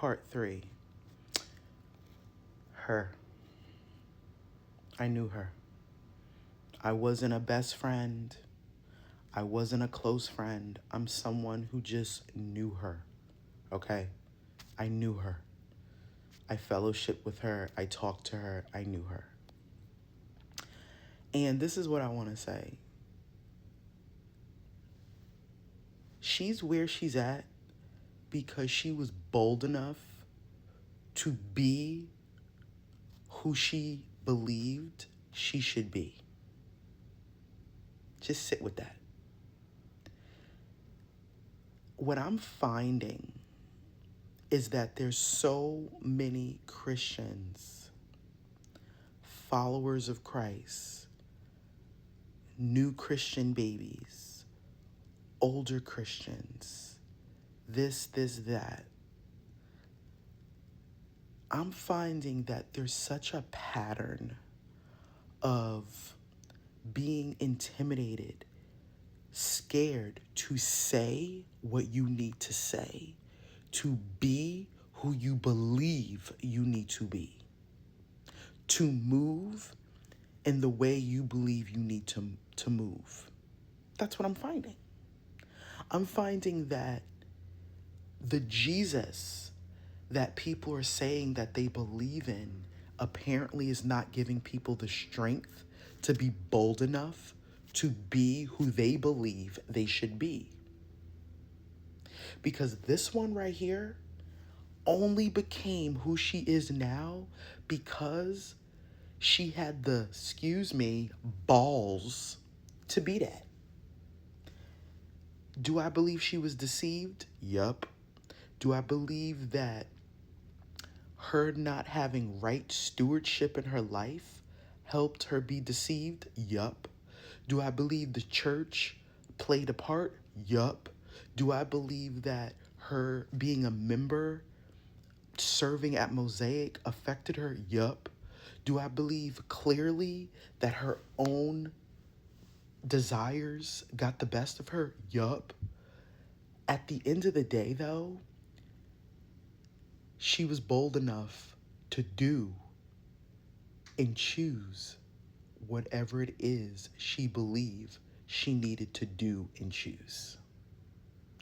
Part 3. Her. I knew her. I wasn't a best friend. I wasn't a close friend. I'm someone who just knew her. Okay? I knew her. I fellowshiped with her. I talked to her. I knew her. And this is what I want to say. She's where she's at because she was bold enough to be who she believed she should be. Just sit with that. What I'm finding is that there's so many Christians, followers of Christ, new Christian babies, older Christians, this, that. I'm finding that there's such a pattern of being intimidated, scared to say what you need to say, to be who you believe you need to be, to move in the way you believe you need to move. That's what I'm finding. I'm finding that the Jesus that people are saying that they believe in apparently is not giving people the strength to be bold enough to be who they believe they should be. Because this one right here only became who she is now because she had the, balls to be that. Do I believe she was deceived? Yup. Do I believe that her not having right stewardship in her life helped her be deceived? Yup. Do I believe the church played a part? Yup. Do I believe that her being a member, serving at Mosaic affected her? Yup. Do I believe clearly that her own desires got the best of her? Yup. At the end of the day, though, she was bold enough to do and choose whatever it is she believed she needed to do and choose.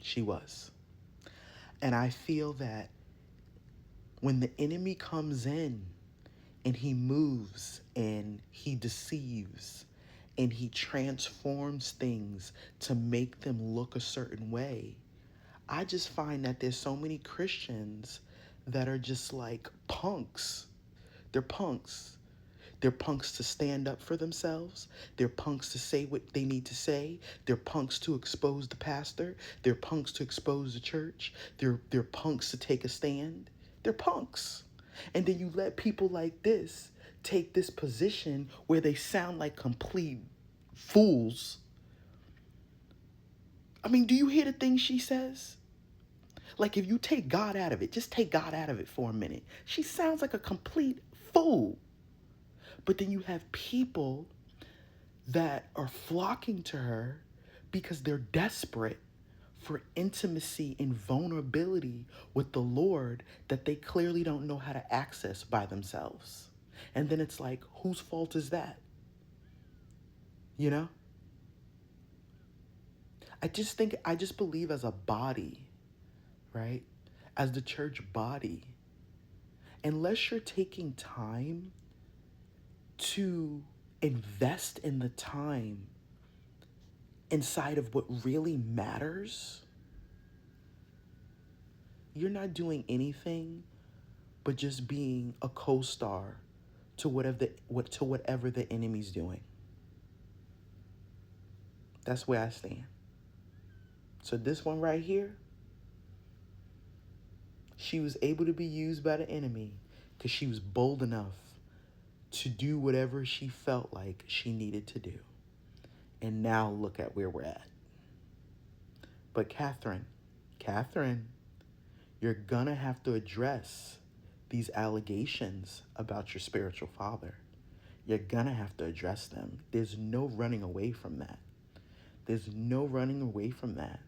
She was. And I feel that when the enemy comes in and he moves and he deceives and he transforms things to make them look a certain way, I just find that there's so many Christians that are just like punks. They're punks. They're punks to stand up for themselves. They're punks to say what they need to say. They're punks to expose the pastor. They're punks to expose the church. They're punks to take a stand. They're punks. And then you let people like this take this position where they sound like complete fools. I mean, do you hear the things she says? Like, if you take God out of it, just take God out of it for a minute. She sounds like a complete fool. But then you have people that are flocking to her because they're desperate for intimacy and vulnerability with the Lord that they clearly don't know how to access by themselves. And then it's like, whose fault is that? You know? I just believe as a body, right? As the church body, unless you're taking time to invest in the time inside of what really matters, you're not doing anything but just being a co-star to whatever the enemy's doing. That's where I stand. So this one right here, she was able to be used by the enemy because she was bold enough to do whatever she felt like she needed to do. And now look at where we're at. But Kathryn, you're gonna have to address these allegations about your spiritual father. You're gonna have to address them. There's no running away from that. There's no running away from that.